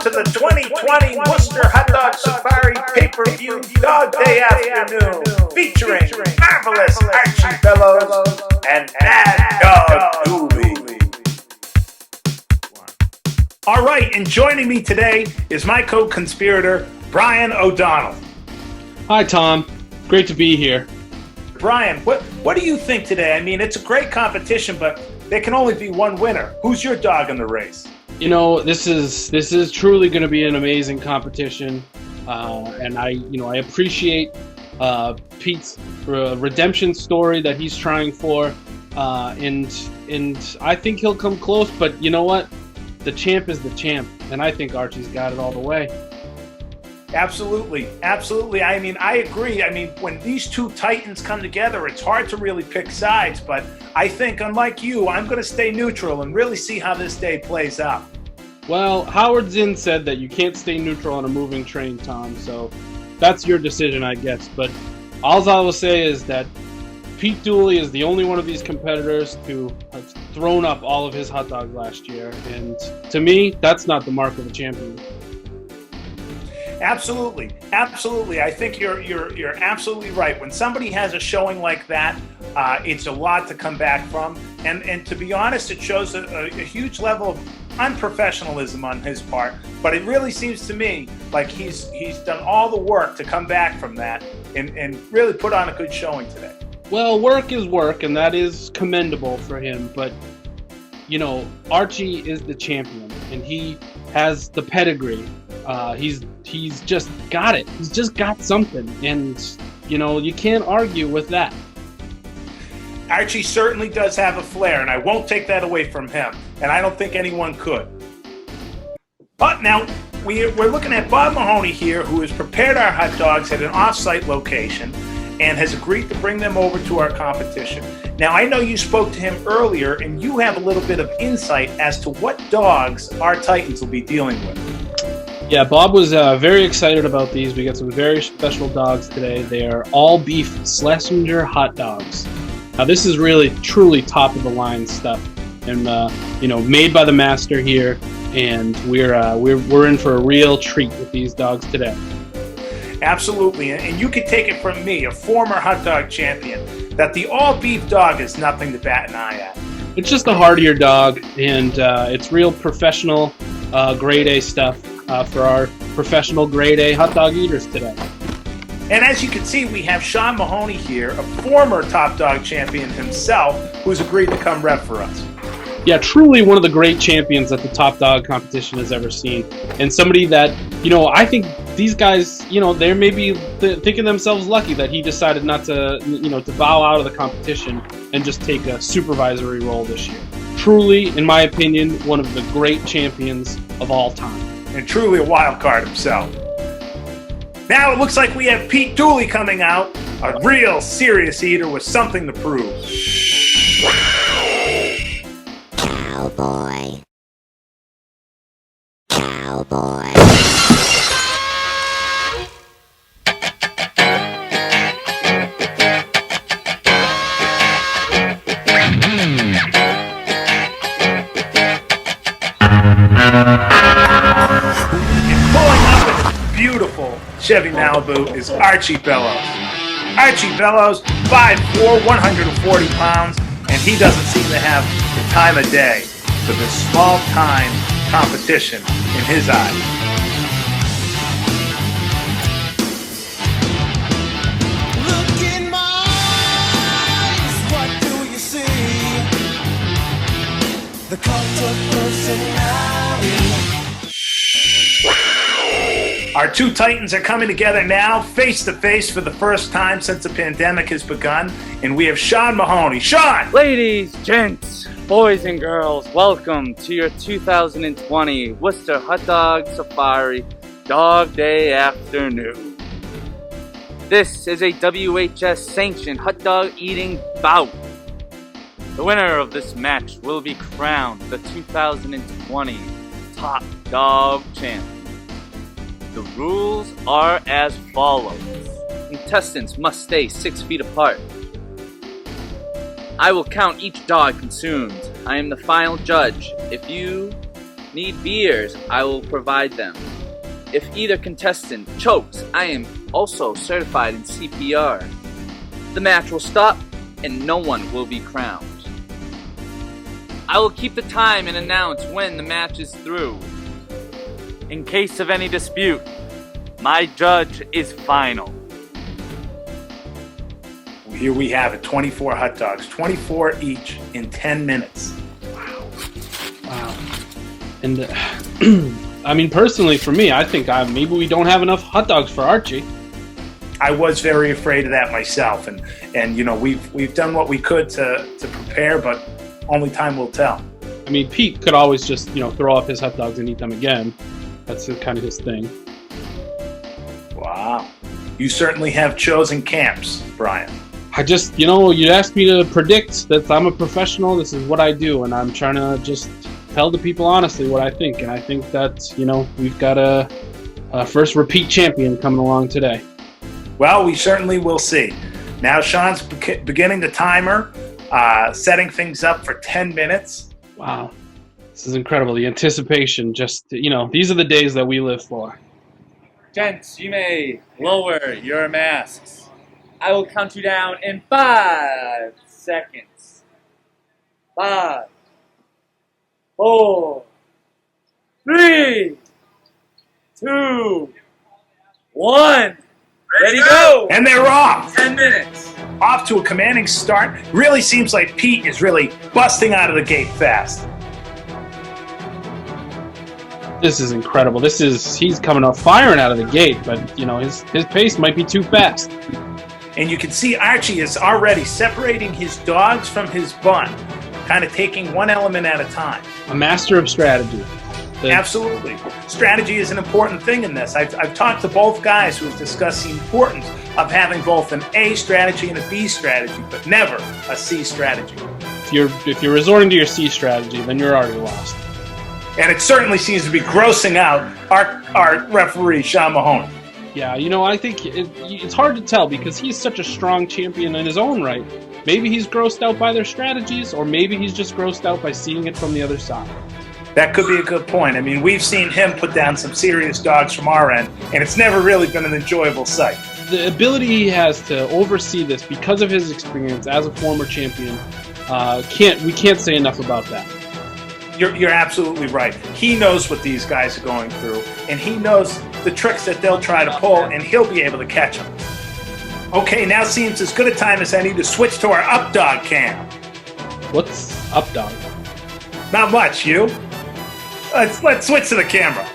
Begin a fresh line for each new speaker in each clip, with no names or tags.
to the 2020 Worcester Hot Dog Safari Pay-Per-View Dog Day Afternoon, featuring marvelous Archie Bellows and Mad Dog Dooley. All right, and joining me today is my co-conspirator, Brian O'Donnell.
Hi, Tom. Great to be here.
Brian, what do you think today? I mean, it's a great competition, but there can only be one winner. Who's your dog in the race?
You know, this is truly going to be an amazing competition, and I appreciate Pete's redemption story that he's trying for, and I think he'll come close. But you know what? The champ is the champ, and I think Archie's got it all the way.
Absolutely. I mean, I agree. I mean, when these two titans come together, it's hard to really pick sides, but I think, unlike you, I'm going to stay neutral and really see how this day plays out.
Well, Howard Zinn said that you can't stay neutral on a moving train, Tom, so that's your decision, I guess. But all I will say is that Pete Dooley is the only one of these competitors who has thrown up all of his hot dogs last year, and to me, that's not the mark of a champion.
Absolutely. I think you're absolutely right. When somebody has a showing like that, it's a lot to come back from. And to be honest, it shows a huge level of unprofessionalism on his part. But it really seems to me like he's done all the work to come back from that and really put on a good showing today.
Well, work is work, and that is commendable for him. But, you know, Archie is the champion, and he has the pedigree. He's just got it. He's just got something, and you know you can't argue with that.
Archie certainly does have a flair, and I won't take that away from him, and I don't think anyone could. But now we're looking at Bob Mahoney here, who has prepared our hot dogs at an off-site location and has agreed to bring them over to our competition. Now, I know you spoke to him earlier, and you have a little bit of insight as to what dogs our Titans will be dealing with.
Yeah, Bob was very excited about these. We got some very special dogs today. They are all beef Schlesinger hot dogs. Now, this is really, truly top of the line stuff, and made by the master here. And we're in for a real treat with these dogs today.
Absolutely, and you can take it from me, a former hot dog champion, that the all beef dog is nothing to bat an eye at.
It's just a heartier dog, and it's real professional, grade A stuff. For our professional grade A hot dog eaters today.
And as you can see, we have Sean Mahoney here, a former top dog champion himself, who's agreed to come rep for us.
Yeah, truly one of the great champions that the top dog competition has ever seen. And somebody that, I think these guys, they may be thinking themselves lucky that he decided not to, to bow out of the competition and just take a supervisory role this year. Truly, in my opinion, one of the great champions of all time.
And truly a wild card himself. Now it looks like we have Pete Dooley coming out, a real serious eater with something to prove.
Cowboy.
Beautiful Chevy Malibu is Archie Bellows. Archie Bellows, 5'4", 140 pounds, and he doesn't seem to have the time of day for this small-time competition in his eyes.
Look in my eyes, what do you see? The cult of personality.
Our two Titans are coming together now, face-to-face for the first time since the pandemic has begun, and we have Sean Mahoney. Sean!
Ladies, gents, boys and girls, welcome to your 2020 Worcester Hot Dog Safari Dog Day Afternoon. This is a WHS-sanctioned hot dog eating bout. The winner of this match will be crowned the 2020 Top Dog Champion. The rules are as follows. Contestants must stay 6 feet apart. I will count each dog consumed. I am the final judge. If you need beers, I will provide them. If either contestant chokes, I am also certified in CPR. The match will stop and no one will be crowned. I will keep the time and announce when the match is through. In case of any dispute, my judge is final.
Here we have it, 24 hot dogs, 24 each in 10 minutes.
Wow. And I mean, personally, for me, I think maybe we don't have enough hot dogs for Archie.
I was very afraid of that myself, and you know, we've done what we could to prepare, but only time will tell.
I mean, Pete could always just, throw up his hot dogs and eat them again. That's kind of his thing.
Wow. You certainly have chosen camps, Brian.
I just, you asked me to predict that I'm a professional. This is what I do, and I'm trying to just tell the people honestly what I think. And I think that, we've got a first repeat champion coming along today.
Well, we certainly will see. Now Sean's beginning the timer, setting things up for 10 minutes.
Wow. This is incredible. The anticipation, just, these are the days that we live for.
Gents, you may lower your masks. I will count you down in 5 seconds. 5, 4, 3, 2, 1. Ready, go!
And they're off.
10 minutes.
Off to a commanding start. Really seems like Pete is really busting out of the gate fast.
This is incredible. He's coming up firing out of the gate, but, his pace might be too fast.
And you can see Archie is already separating his dogs from his bun, kind of taking one element at a time.
A master of strategy.
Absolutely. Strategy is an important thing in this. I've talked to both guys who have discussed the importance of having both an A strategy and a B strategy, but never a C strategy.
If you're resorting to your C strategy, then you're already lost.
And it certainly seems to be grossing out our referee, Sean Mahoney.
Yeah, I think it's hard to tell because he's such a strong champion in his own right. Maybe he's grossed out by their strategies, or maybe he's just grossed out by seeing it from the other side.
That could be a good point. I mean, we've seen him put down some serious dogs from our end, and it's never really been an enjoyable sight.
The ability he has to oversee this because of his experience as a former champion, we can't say enough about that.
You're absolutely right. He knows what these guys are going through, and he knows the tricks that they'll try to pull, and he'll be able to catch them. Okay, now seems as good a time as any to switch to our up dog cam.
What's up dog?
Not much, you. Let's switch to the camera.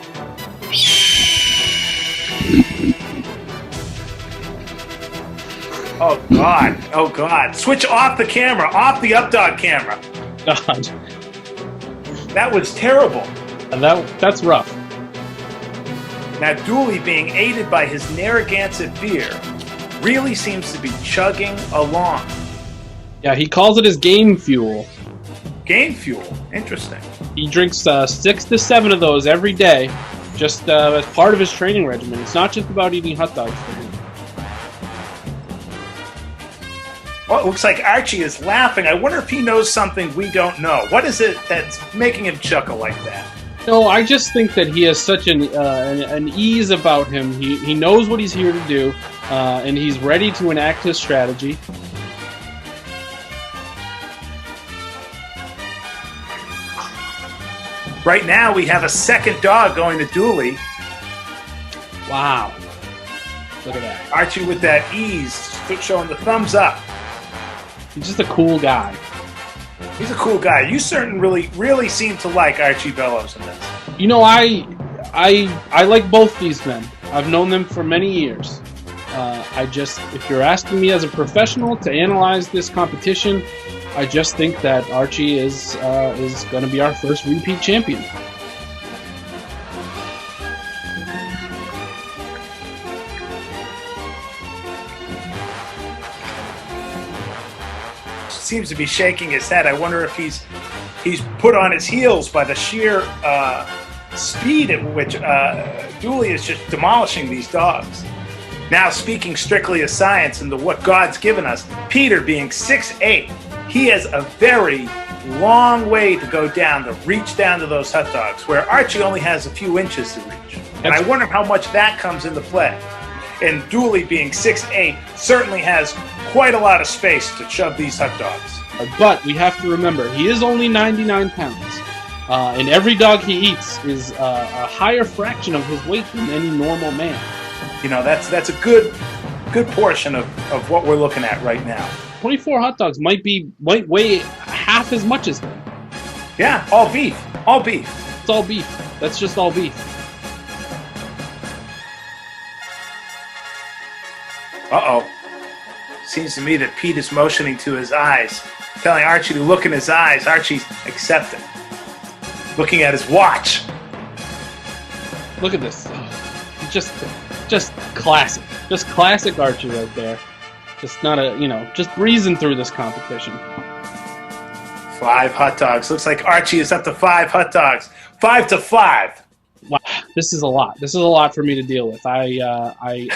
Oh God. Switch off the camera, off the up dog camera.
God.
That was terrible.
That's rough.
Now, Dooley, being aided by his Narragansett beer, really seems to be chugging along.
Yeah, he calls it his game fuel.
Game fuel. Interesting.
He drinks 6 to 7 of those every day, just as part of his training regimen. It's not just about eating hot dogs for him.
Well, it looks like Archie is laughing. I wonder if he knows something we don't know. What is it that's making him chuckle like that?
No, I just think that he has such an ease about him. He knows what he's here to do, and he's ready to enact his strategy.
Right now, we have a second dog going to Dooley.
Wow. Look at that.
Archie with that ease, showing the thumbs up.
He's just a cool guy.
He's a cool guy. You certainly really seem to like Archie Bellows in this.
I like both these men. I've known them for many years. If you're asking me as a professional to analyze this competition, I just think that Archie is going to be our first repeat champion.
Seems to be shaking his head. I wonder if he's put on his heels by the sheer speed at which Dooley is just demolishing these dogs. Now, speaking strictly of science and what God's given us, Peter being 6'8", he has a very, long way to go down to reach down to those hot dogs, where Archie only has a few inches to reach. And I wonder how much that comes into play. And Dooley, being 6'8", certainly has quite a lot of space to shove these hot dogs.
But we have to remember, he is only 99 pounds. And every dog he eats is a higher fraction of his weight than any normal man.
You know, that's a good portion of what we're looking at right now.
24 hot dogs might weigh half as much as him.
Yeah, all beef. All beef.
It's all beef. That's just all beef.
Uh-oh. Seems to me that Pete is motioning to his eyes, telling Archie to look in his eyes. Archie's accepting. Looking at his watch.
Look at this. Just classic. Just classic Archie right there. Just not just breezing through this competition.
5 hot dogs. Looks like Archie is up to 5 hot dogs. 5 to 5.
Wow, this is a lot. This is a lot for me to deal with. I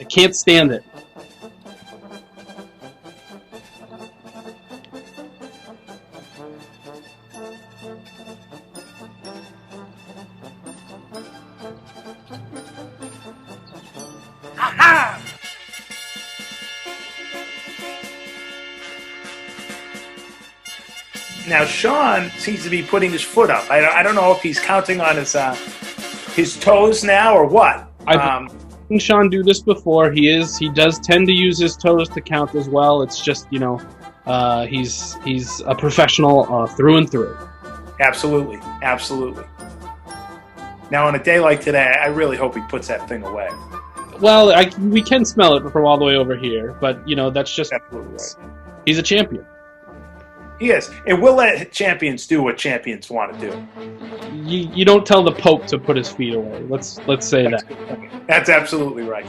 can't stand it.
Now Sean seems to be putting his foot up. I don't know if he's counting on his toes now or what.
I've seen Sean do this before. He does tend to use his toes to count as well. It's just he's a professional through and through.
Absolutely. Now on a day like today, I really hope he puts that thing away.
Well, we can smell it from all the way over here, but that's just
Absolutely right.
He's a champion.
He is, and we'll let champions do what champions want to do.
You don't tell the Pope to put his feet away. Let's say that.
That's absolutely right.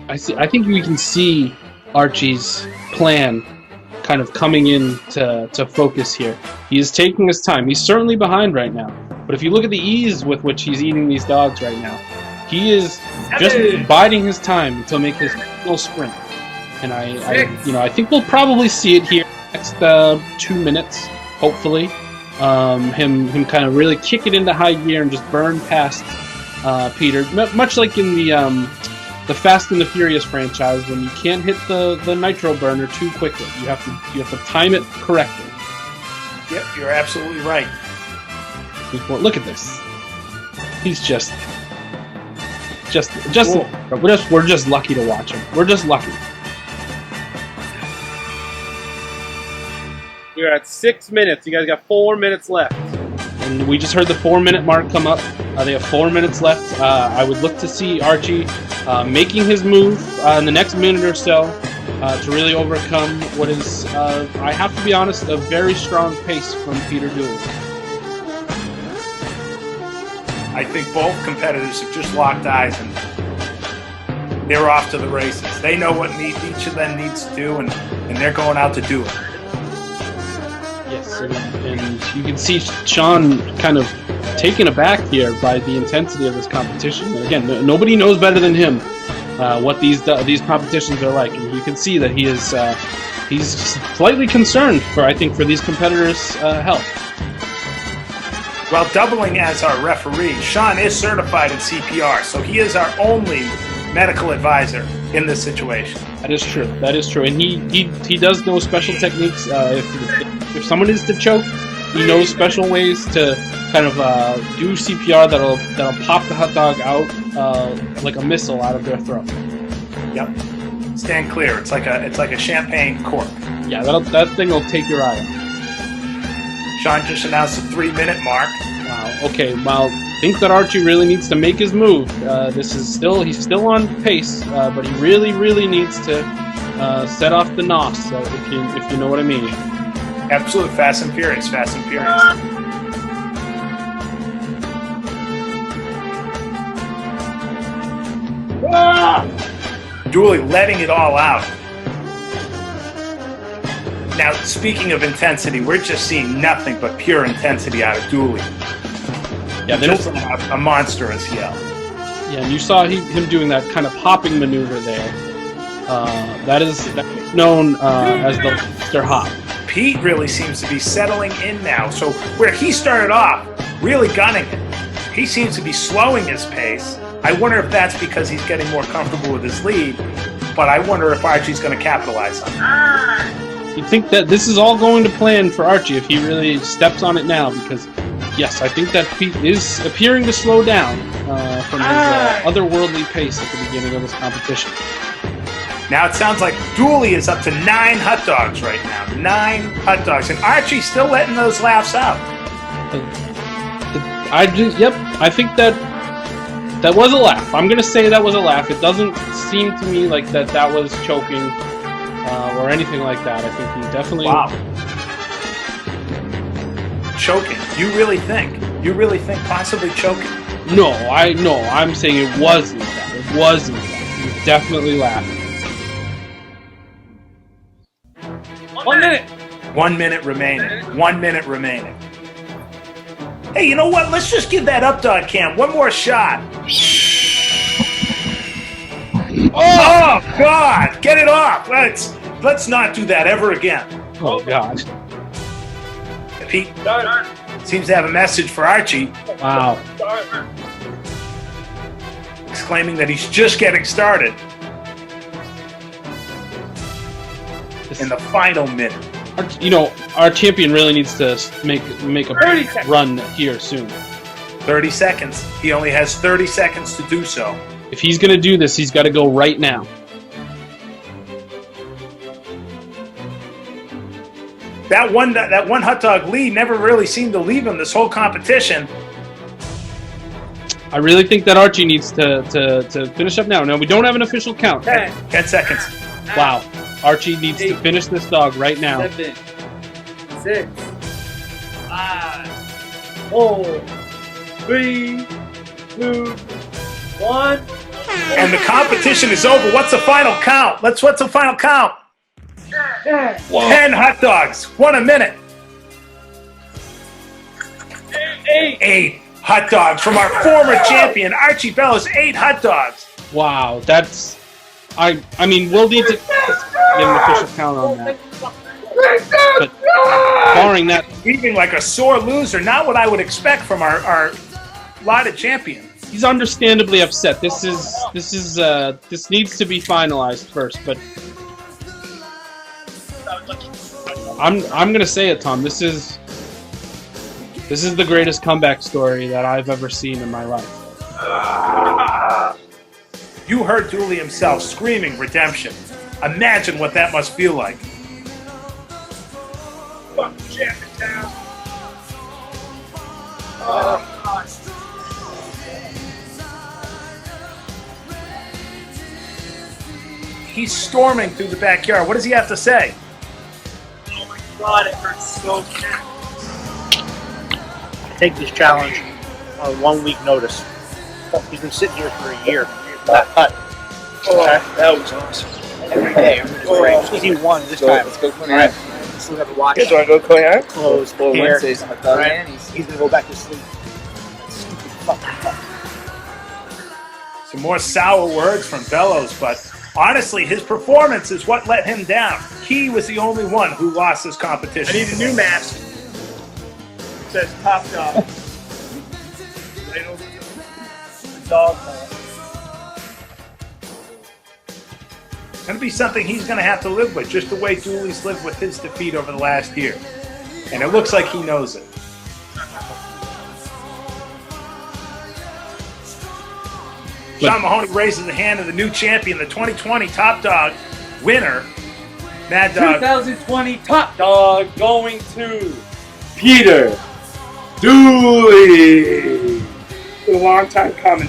I think we can see Archie's plan kind of coming in to focus here. He is taking his time. He's certainly behind right now, but if you look at the ease with which he's eating these dogs right now, he is just biding his time to make his final sprint. And I think we'll probably see it here next 2 minutes, hopefully. Him kind of really kick it into high gear and just burn past Peter, much like in the Fast and the Furious franchise, when you can't hit the nitro burner too quickly. You have to time it correctly.
Yep, you're absolutely right.
Look at this. He's just
Cool.
we're just lucky to watch him. We're just lucky. We're at 6 minutes. You guys got 4 minutes left. And we just heard the 4-minute mark come up. They have 4 minutes left. I would look to see Archie making his move in the next minute or so to really overcome what is, I have to be honest, a very strong pace from Peter Dooley.
I think both competitors have just locked eyes and they're off to the races. They know what each of them needs to do, and they're going out to do it.
Yes, and you can see Sean kind of taken aback here by the intensity of this competition. And again, nobody knows better than him what these competitions are like, and you can see that he's slightly concerned for these competitors' health.
While doubling as our referee, Sean is certified in CPR, so he is our only medical advisor in this situation.
That is true, and he does know special techniques. If someone is to choke, he knows special ways to kind of do CPR that'll pop the hot dog out like a missile out of their throat.
Yep. Stand clear. It's like a champagne cork.
Yeah, that thing will take your eye out.
Sean just announced the 3-minute mark.
Wow. Okay. Well, I think that Archie really needs to make his move. He's still on pace, but he really needs to set off the NOS. So if you know what I mean.
Absolutely, fast and furious. Dooley letting it all out. Now, speaking of intensity, we're just seeing nothing but pure intensity out of Dooley.
Yeah,
just a monstrous yell.
Yeah, and you saw him doing that kind of hopping maneuver there. That is known as the lobster hop.
Pete really seems to be settling in now. So where he started off really gunning it, he seems to be slowing his pace. I wonder if that's because he's getting more comfortable with his lead, but I wonder if Archie's going to capitalize on it.
You think that this is all going to plan for Archie if he really steps on it now? Because, yes, I think that Pete is appearing to slow down from his otherworldly pace at the beginning of this competition.
Now it sounds like Dooley is up to 9 hot dogs right now. 9 hot dogs. And Archie's still letting those laughs out.
I think that was a laugh. I'm going to say that was a laugh. It doesn't seem to me like that was choking or anything like that. I think he definitely...
Wow. Choking. You really think? You really think possibly choking?
No, I'm saying it wasn't that. It wasn't that. He was definitely laughing.
1 minute.
1 minute remaining. 1 minute remaining. Hey, you know what? Let's just give that up dog cam one more shot. Oh God! Get it off. Let's not do that ever again.
Oh God.
Pete seems to have a message for Archie,
Wow.
exclaiming that he's just getting started in the final minute.
Our champion really needs to make a
30 seconds.
run here soon.
30 seconds. He only has 30 seconds to do so.
If he's going to do this, he's got to go right now.
That one hot dog lead never really seemed to leave him this whole competition.
I really think that Archie needs to finish up now. Now, we don't have an official count.
10 seconds.
Wow. Archie needs to finish this dog right now.
7, 6, 5, 4, 3, 2, 1.
And the competition is over. What's the final count? What's the final count? 10 hot dogs. 1 a minute. 8 hot dogs from our former champion, Archie Bellows. 8 hot dogs.
Wow. That's... I mean, we'll need to get an official count on that. But barring that...
Leaving like a sore loser. Not what I would expect from our lauded champion.
He's understandably upset. This needs to be finalized first, but I'm gonna say it, Tom. This is the greatest comeback story that I've ever seen in my life.
You heard Dooley himself screaming redemption. Imagine what that must feel like. Fuck the champion down. He's storming through the backyard. What does he have to say?
Oh my God, it hurts so bad. Take this challenge on 1 week notice. He's been sitting here for a year. That was awesome. Every day, I'm just Easy one this time.
Let's go
All right. Still have to watch.
You want to go Koyak?
Clothes,
Well,
hair.
Wednesday's hot dog.
Right? He's gonna go back to sleep. That stupid fucking
Some more sour words from Bellows, but honestly, his performance is what let him down. He was the only one who lost this competition.
I need a new mask. It says Top Dog. Right over the dog collar.
It's going to be something he's going to have to live with, just the way Dooley's lived with his defeat over the last year. And it looks like he knows it. Sean Mahoney raises the hand of the new champion, the 2020 Top Dog winner, Mad Dog.
2020 Top Dog going to
Peter Dooley.
A long time coming.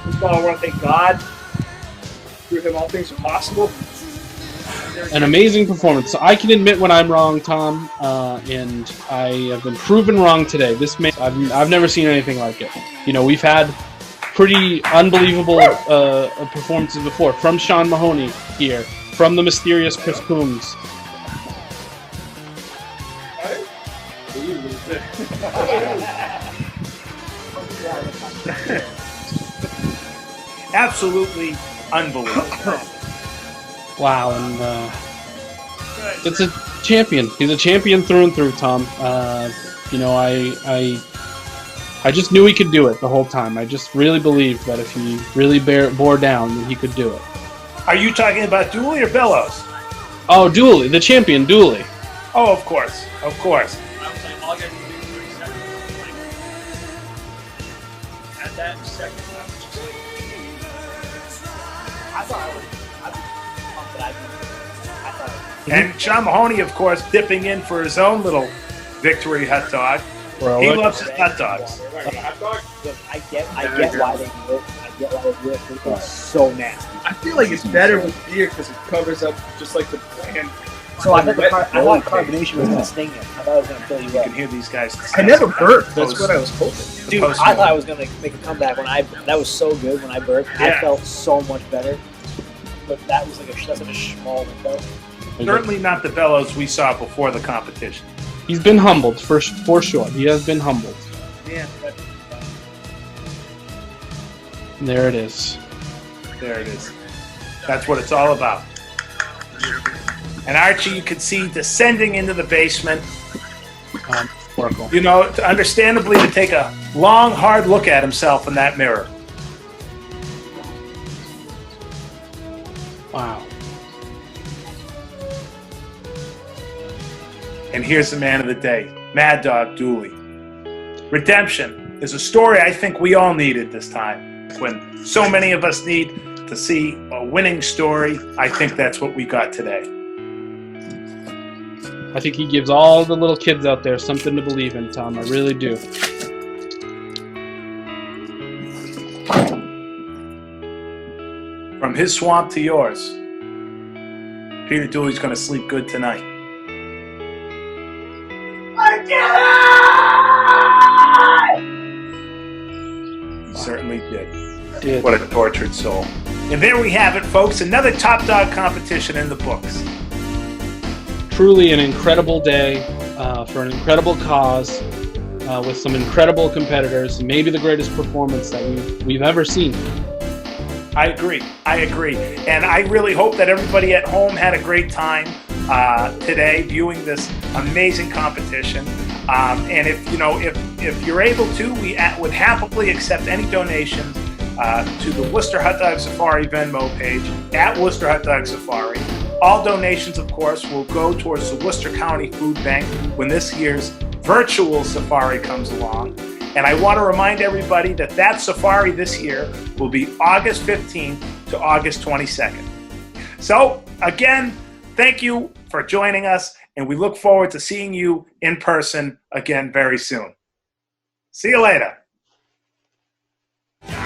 First of all, I want to thank God. Through him, all things are possible.
An amazing performance. So I can admit when I'm wrong, Tom, and I have been proven wrong today. This man, I've never seen anything like it. You know, we've had pretty unbelievable performances before from Sean Mahoney here, from the mysterious Chris Coombs.
Absolutely unbelievable.
Wow, and it's a champion. He's a champion through and through, Tom. You know, I just knew he could do it the whole time. I just really believed that if he really bore down, then he could do it.
Are you talking about Dooley or Bellows?
Oh, Dooley, the champion, Dooley.
Oh, of course, of course.
I was like, all I gotta do is 30 seconds. Like, at that second, I was just like,
I thought I was pumped that I thought
And Sean Mahoney, of course, dipping in for his own little victory hot dog. He loves his hot dogs.
look, I get why they do it. I get why they do it. But it's so nasty.
I feel like it's better with beer because it covers up just like the bland.
So I thought carbonation was gonna sting you. I thought it was gonna fill you
You
up.
can hear these guys.
I never burped. That's what I was hoping.
Dude, I thought I was gonna make a comeback when that was so good when I burped. I
Yeah.
felt so much better. But that was that's like a small window.
Certainly not the Bellows we saw before the competition.
He's been humbled, for sure. He has been humbled.
Yeah.
And there it is.
There it is. That's what it's all about. And Archie, you could see descending into the basement.
Oracle.
You know, understandably, to take a long, hard look at himself in that mirror.
Wow.
And here's the man of the day, Mad Dog Dooley. Redemption is a story I think we all needed this time. When so many of us need to see a winning story, I think that's what we got today.
I think he gives all the little kids out there something to believe in, Tom. I really do.
From his swamp to yours, Peter Dooley's going to sleep good tonight. He certainly did. What a tortured soul. And there we have it, folks. Another Top Dog competition in the books.
Truly an incredible day for an incredible cause with some incredible competitors. Maybe the greatest performance that we've ever seen.
I agree. And I really hope that everybody at home had a great time today viewing this amazing competition. And if you're able to, we would happily accept any donations to the Worcester Hot Dog Safari Venmo page at Worcester Hot Dog Safari. All donations, of course, will go towards the Worcester County Food Bank when this year's virtual safari comes along. And I want to remind everybody that safari this year will be August 15th to August 22nd. So, again, thank you for joining us, and we look forward to seeing you in person again very soon. See you later.
And